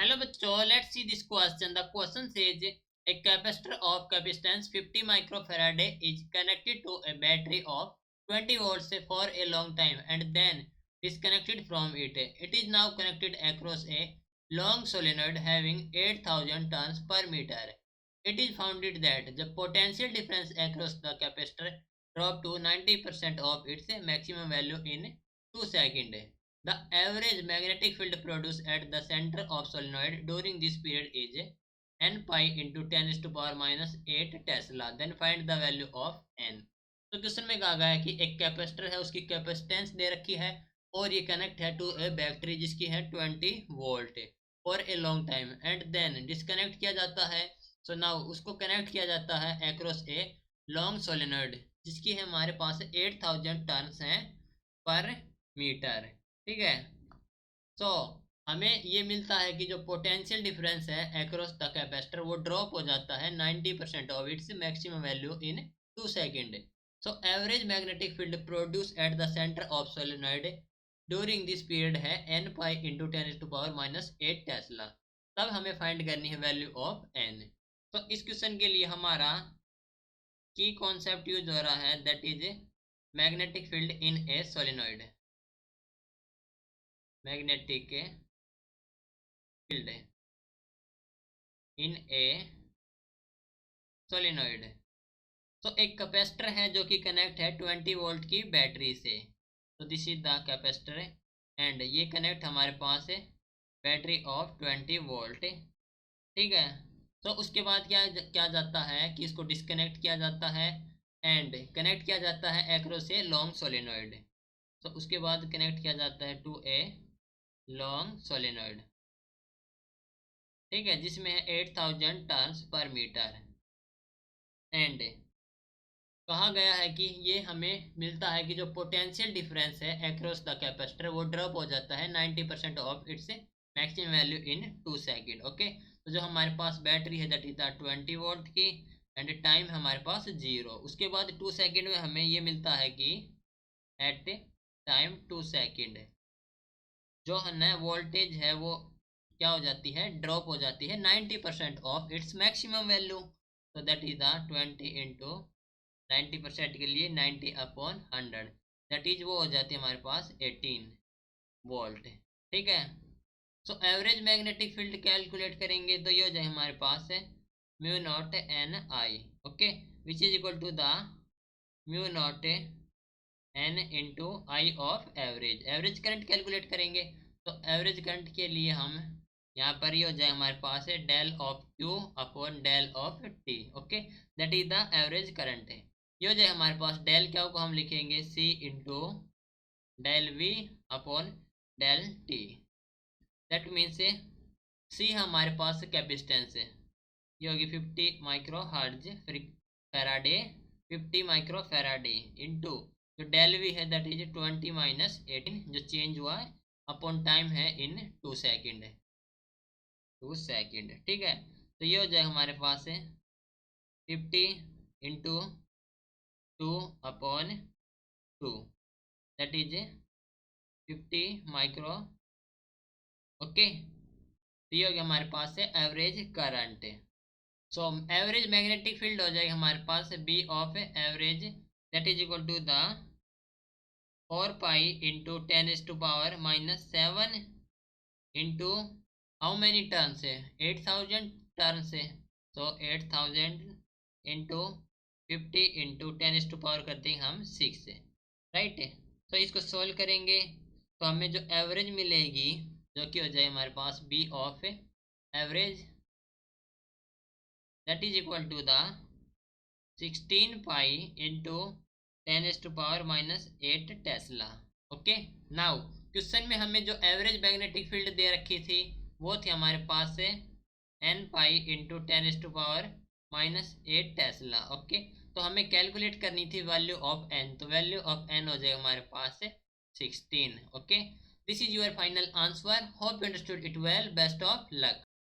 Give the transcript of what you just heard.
Hello bachcho, let's see this question. The question says a capacitor of capacitance 50 microfarad is connected to a battery of 20 volts for a long time and then disconnected from it. It is now connected across a long solenoid having 8000 turns per meter. It is found that the potential difference across the capacitor dropped to 90% of its maximum value in 2 seconds. The average magnetic field produced at the center of solenoid during this period is n pi into 10 is to power minus 8 Tesla. Then find the value of n. तो question में कहा गया है कि एक capacitor है, उसकी capacitance दे रखी है और ये कनेक्ट है टू ए बैटरी जिसकी है 20 volt for a long time and then disconnect किया जाता है. सो नाउ उसको कनेक्ट किया जाता है अक्रॉस ए लॉन्ग सोलेनोइड जिसकी है हमारे पास 8000 टर्न्स हैं पर मीटर. ठीक है. सो हमें ये मिलता है कि जो पोटेंशियल डिफरेंस है अक्रॉस द कैपेसिटर वो ड्रॉप हो जाता है 90% of its maximum value in 2 second. So average magnetic field produce at the centre of solenoid during this period है n pi into 10 to power minus 8 tesla. तब हमें find करनी है value of n. तो इस क्वेश्चन के लिए हमारा की कॉन्सेप्ट यूज हो रहा है that is magnetic field in A solenoid. Magnetic field in A solenoid. तो एक कैपेसिटर है जो कि कनेक्ट है 20 वोल्ट की बैटरी से. तो this is the capacitor and ये कनेक्ट हमारे पास है बैटरी ऑफ 20 वोल्ट. ठीक है. तो उसके बाद क्या क्या जाता है कि इसको डिस्कनेक्ट किया जाता है एंड कनेक्ट किया जाता है एक्रॉस ए लॉन्ग सोलेनोइड. तो उसके बाद कनेक्ट किया जाता है टू ए लॉन्ग सोलेनोइड. ठीक है. जिसमें है 8000 टर्न्स पर मीटर एंड कहा गया है कि ये हमें मिलता है कि जो पोटेंशियल डिफरेंस है अक्रॉस द कैपेसिटर वो ड्रॉप हो जाता है 90% of its maximum value in 2 second. Okay. तो जो हमारे पास बैटरी है दैट इज द 20 वोल्ट की एंड टाइम हमारे पास 0. उसके बाद 2 सेकेंड में हमें ये मिलता है कि एट टाइम 2 सेकेंड जो है ना वोल्टेज है वो क्या हो जाती है ड्रॉप हो जाती है 90% ऑफ इट्स मैक्सिमम वैल्यू. तो दैट इज द 20 इंटू 90% के लिए 90 अपॉन 100 दैट इज वो हो जाती है हमारे पास 18 वोल्ट. ठीक है. So average magnetic field calculate करेंगे तो ये हो जाए हमारे पास है mu naught N I. Okay. Which is equal to the mu naught N into I of average. Average current calculate करेंगे तो एवरेज करंट के लिए हम यहाँ पर ये हो जाए हमारे पास है del of Q upon del of T. Okay. That is the average current है. ये हो जाए हमारे पास डेल क्या को हम लिखेंगे C into del V upon del T. That means C हमारे पास कैपेसिटेंस है ये होगी 50 micro hertz farad 50 micro farad into जो डेल वी है दैट इज 20 माइनस 18 जो चेंज हुआ है अपॉन टाइम है इन 2 सेकेंड. 2 सेकेंड. ठीक है. तो ये हो जाए हमारे पास है 50 into 2 upon 2 that is 50 micro. Okay. तो ये हो गया हमारे पास है average current. So average magnetic field हो जाएगा हमारे पास B of average that is equal to the 4 pi into 10 is to power minus 7 into how many turns है 8000 टर्न्स है. तो 8000 into 50 into 10 is to power करते हैं हम 6 है. राइट. तो इसको सोल्व करेंगे तो हमें जो एवरेज मिलेगी जो कि हो जाए हमारे पास B of average that is equal to the 16 pi into 10 is to power minus 8 tesla. Okay. Now question में हमें जो एवरेज मैग्नेटिक फील्ड दे रखी थी वो थी हमारे पास से n pi into 10 is to power minus 8 tesla. Okay. तो हमें कैलकुलेट करनी थी वैल्यू ऑफ n. तो वैल्यू ऑफ n हो जाएगा हमारे पास 16. Okay. This is your final answer. Hope you understood it well. Best of luck.